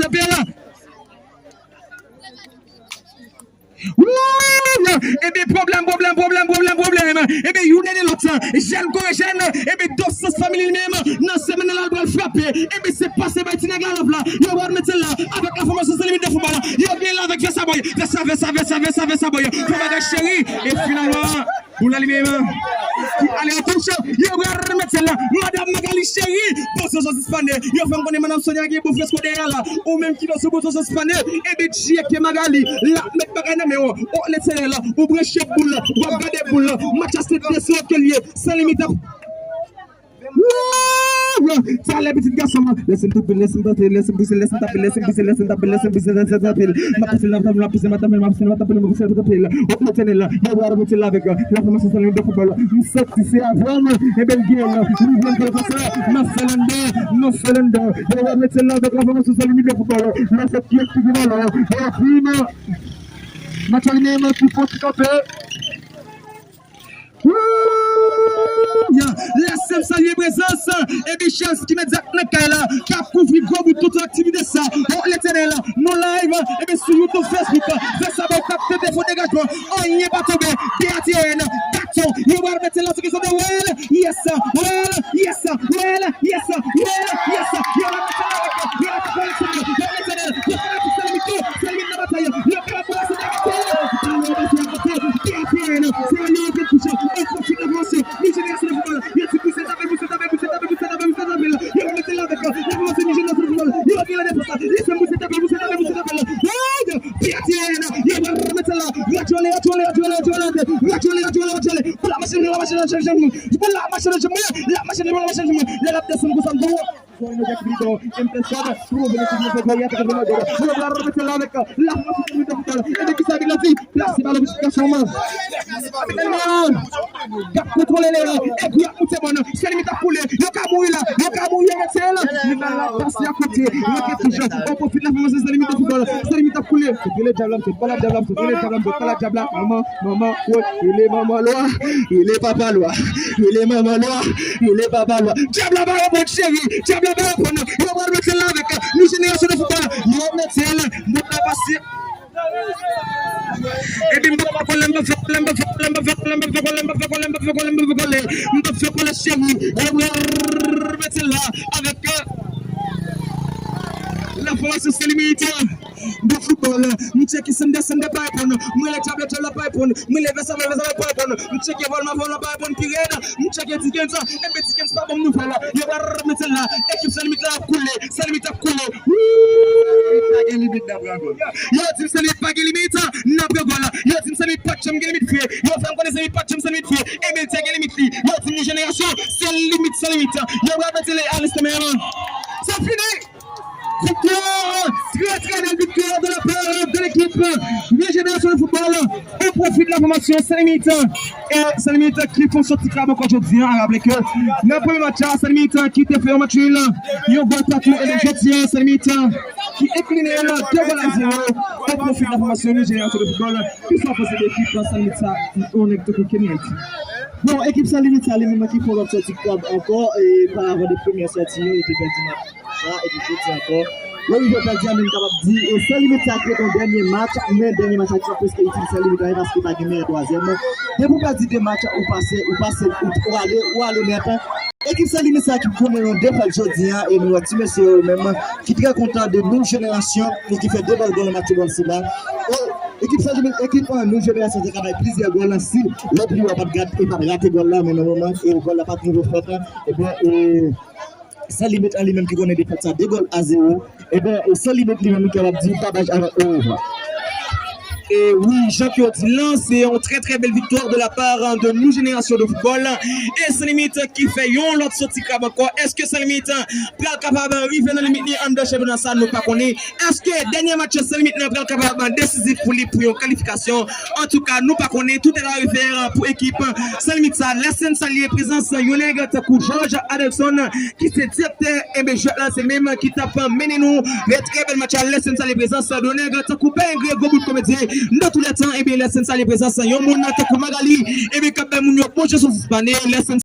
taper là. Et bien problème. Et bien you n'avez l'autre. Jeune. Et bien d'autres familles même. Non, c'est maintenant là le frapper. Et bien c'est passé par Tinagalov là. Yo va mettre là avec la formation c'est limite de football. Yo bien là avec ça boy. Ça boy. Pour ma chérie et finalement pour la lumière. Allez attention. Yo va remettre là. Madame Magali chérie. Boss aux Espagnols. Yo femme connaît madame Sonia qui est pour fresco derrière là. Ou même qui dans ce boss aux Espagnols. Et bien Chieke Magali. Là mettre Magali mais oh laissez là. Ouvrez chef boule. Ou regarder boule. Match à cette pièce au collier. Sans limite. Ça les petits garçons, laissez taper. Laissez saluer présence et des chances qui mettent Zach Nakala qui a couvert gros bout toute l'activité ça. On l'éternel mon live et bien sur YouTube Facebook fais ça avec cap téléphone dégagement on y est pas tombé BATN Taton you will mettre là ce qui sont de well yes Maman, il est maman loi, il est papa loi, il est maman loi, il est papa loi. Diable là-bas, mon chéri, diable là-bas, on va mettre là avec nous génération de football. Nous mettons là, nous la passer. Et puis, la force c'est limité de football. Nous checkons Sunday pas répondre. Moi les tables pas répondre. Moi les versa pas répondre. Nous checkons vol pas répondre Pirena. Nous checkons Tikenza et petit Tikenza pas bon nous faire là. Il va remettre là. Équipe c'est limite là couler. C'est limite à couler. Pas limite d'abord. Yo team c'est limite pas limite. N'a pas voilà. Yo team c'est limite pas chum limite fait. Yo femme connaît c'est pas chum c'est limite fait. Et ben c'est limite. Yo team génération c'est limite. Yo va mettre les Alice Cameron. Ça
fini. Victoire, très belle victoire de la part de l'équipe de Génération de Football au profit de la formation Salimite. Et Salimite qui font sortir club encore aujourd'hui. À rappeler que dans le premier match, Salimite qui était fait un match nul. Il y a un bon partout et aujourd'hui, Salimite qui incliné 2-0 au profit de la formation de Génération de Football. Qui sont possédés l'équipe Salimite. On est tout Kenyan.
Bon, équipe Salimite, ça les qui font leur sortie club encore et par avant de première sortie, il était perdu. Et puis c'est encore. Là, il va dire, même capable de dire, et Salimite a créé ton dernier match, mais dernier match a presque utile Salimite parce qu'il va gagner le troisième. Et pour pas dire des matchs ou aller mettre. Équipe Salimite qui connaît un débat aujourd'hui et nous avons monsieur même qui est très content de nous génération et qui fait deux balles dans le match de là. Équipe Salimite, équipe nous génération qui travaille plusieurs goals si le plus va pas de rater goal là mais normalement et goal là pas toujours fait et bien Salimite en lui-même qui connaît des faits ça 2-0 et bien Salimite lui-même qui va dire tabage avec eux.
Et oui, Jean-Pierre Dylan, c'est une très belle victoire de la part de nous génération de football. Et Salimite qui fait l'autre sortie encore. Est-ce que Salimite est capable d'arriver dans le limite en deux chefs dans ça, nous pas connaît. Est-ce que dernier match Salimite est capable de décisif pour une qualification. En tout cas, nous pas connaît. Tout est arrivé pour l'équipe Salimite. La scène salier présence Yoneg Takou George Adelson qui s'est directeur et bien là c'est même qui tape mené nous. Les très bel match à la scène salier présence Yoneg Takou Ben gros bout de comédien. Dans tous les temps, et bien, la scène, ça les présence, yon moun, Takou Magali, et bien, quand même, moun, yon, bonjour, son hispané, la scène,